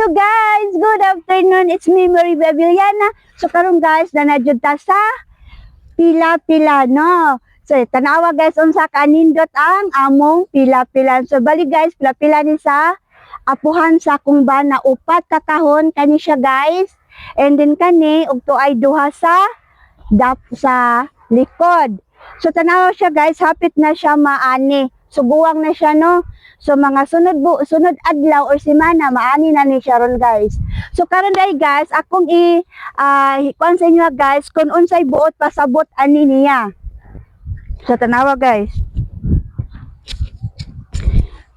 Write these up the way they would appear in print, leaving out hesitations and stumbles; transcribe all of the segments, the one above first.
Hello guys, good afternoon. It's me, Marie Beviliana. So karon guys, nanadjud ta sa pila-pila no. So tanawa guys unsa kanindot ang among pila-pila. So bali guys, pila-pila ni sa apuhan sa akong bana, upat ka kahon kani siya guys. And then kani ug tuay duha sa likod. So tanawa siya guys, hapit na siya maani. So buwang na siya no. So mga sunod adlaw or semana maani na ni siya ron guys. So karon dai guys, akong kuan sa inyo guys kung unsay buot pasabot ani niya. So tanawa guys.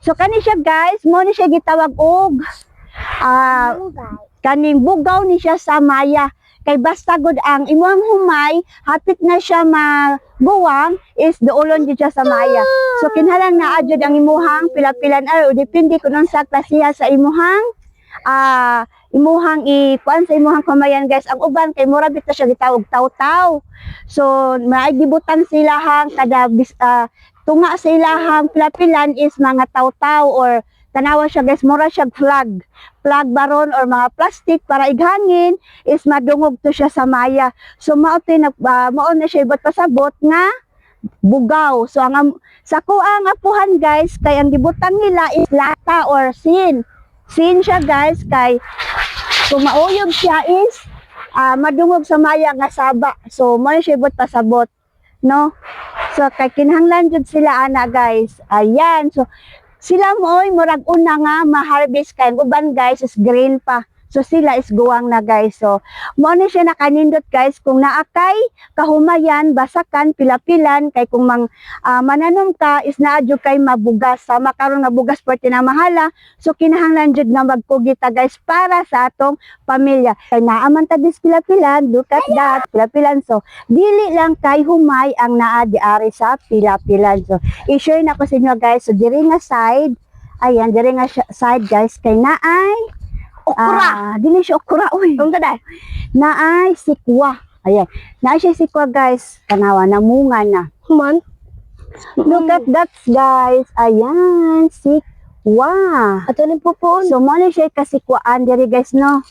So kani siya guys, mo ni siya gitawag og kaning bugaw ni siya sa maya. Kay basta gud ang imong humay, hapit na siya mabuwang is doolon jud siya sa maya. So kinahanglan na adjud ang imuhang pila-pilan o depende kun unsa klasiha sa imuhang kuan sa imuhang kamayan guys. Ang uban kay mura bit na siya gitawag taw-taw. So maigibutang silahang kada tunga sa ilahang pila-pilan is mga taw-taw or tanawa siya guys, mura siya flag baron or mga plastic para ighangin is madungog to siya sa maya. So mao na siya ibot pasabot nga bugaw. So sa kuang apuhan guys, kay ang gibutang nila is lata or sin siya guys, kay kung mauyog siya is madungog sa maya nga saba. So mao na siya ibot pasabot no. So kay kinahanglan jud sila ana guys. Ayan, so sila mo'y murag una nga ma-harvest kay uban guys is green pa. So sila is guwang na guys. So mo ni siya nakanindot guys kung naakay kahumayan, basakan, pila-pilan kay kung mananom ka is naadyo kay mabugas. Sama karon nga bugas perti na mahala. So kinahanglan jud nga magkugita guys para sa atong pamilya. Kay naaman ta dis pila-pilan, look at that, pila-pilan. So dili lang kay humay ang naa diari sa pila-pilan. So i-share na ko sa inyo guys. So diri nga side, ayan, diri nga side guys kay naay okra. Dili siya okra, uy. Naay sikwa. Ayan. Naay siya sikwa, guys. Tanawa, namunga na. Man. Look at that, guys. Ayan, sikwa. Ato ni pupuon. So, mo na siya kasikwaan diri, guys, no?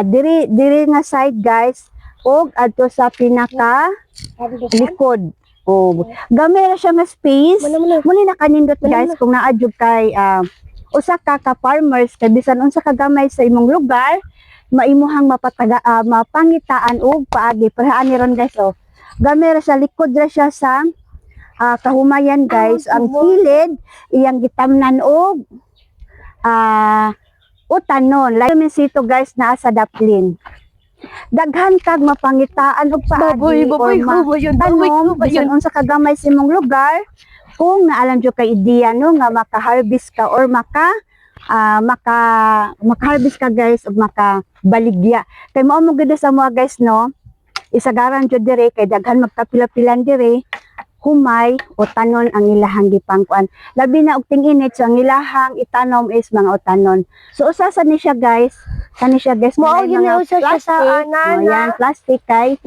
Diri nga side, guys. Og ato sa pinaka likod. Oh, gamay ra siya nga space. Muli na kanindot, guys, kung naadyo kay usa ka farmers kay bisan unsa ka gamay sa imong lugar maimuhang mapangitaan og paagi perhaan ni ron guys. So gamay ra sa likod ra siya sa kahumayan guys. Ang kilid iyang gitamnan og utanon like sito guys naa sa daplin. Daghan kag mapangitaan og paagi tanom bisan unsa ka gamay sa imong lugar. Kung naalam nyo kay ideya no nga maka-harvest ka or maka-harvest ka guys o makabaligya. Kay mao mo gid sa mga guys no, isagaran jud dire kay daghan magkapila-pilan dire humay o tanon ang ilahang gipangkuan. Labi na og ting-init so ang ilahang itanom is mga utanon. So usa sa ni siya guys, mao gyud usa siya sa yan plastic kay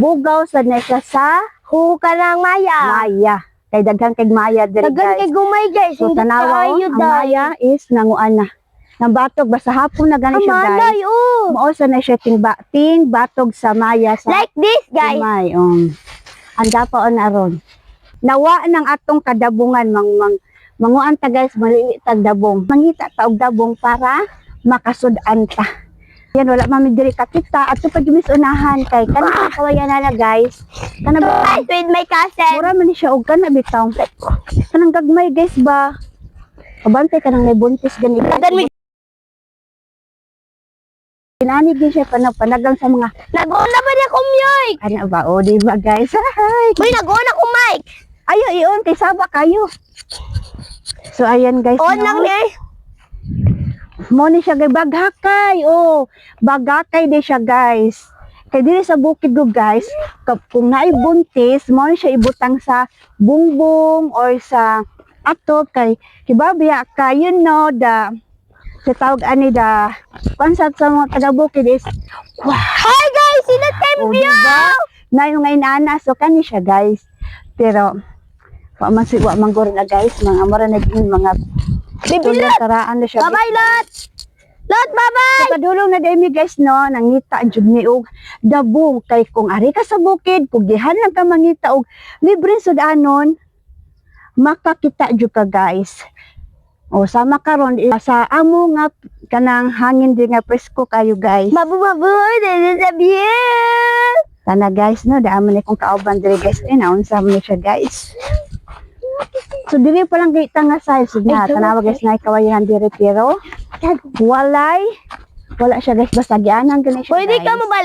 bugaw sa na siya sa kanang maya. Kay daghan kay maya diri guys. Daghan kay gumay guys. So tanawa ang maya is nanguan na. Nang batog basta hapon na gani siya guys. Mao sa na siya ting batog sa maya sa like this guys. Gumay, anda pa on aron. Nawa nang atong kadabungan manguan ta guys, maliliit tag dabong. Mangita ta og dabong para makasud-an ta. Yan wala mami diri kakita at pag gimisunahan kay kanang kawayan na guys. Kana ba with my cousin. Mura man siya og kana bitaw. Kanang gagmay guys ba. Abante kanang may buntis gani. Inani gyud siya panagang sa mga nag-una ba niya kumyoy? Ana ba o di ba guys? Uy nag-una ko mic. Ayo iyon kay saba kayo. So ayan guys. On lang ni. Mo ni siya kay baghakay. Baghakay di siya guys. Kay dili sa bukid go guys, kung naay buntis, mo ni siya ibutang sa bungbong or sa atop kay kibabiya kayo no sa tawag ani konsat sa mga taga bukid is hi guys, sila tembyo. Na yung inana so kani siya guys. Pero wa man gor na guys, mga amora naging mga bibilot taraan na siya. Bye-bye lot. Lot, bye. kadulong na dami guys no, nangita jud mi og dabo kay kung ari ka sa bukid, pugihan lang ka mangita og libre sudanon, makakita jud ka guys. O sama karon sa amo nga kanang hangin di nga presko kayo guys. Mabu, dili sabihin. Sana guys no, daan man kung kauban diri guys, naunsa man siya guys. So diri pa lang kita nga size na tanawa guys na kawayan diri pero wala siya guys basta gianan gani siya. Pwede guys. ka mabalik.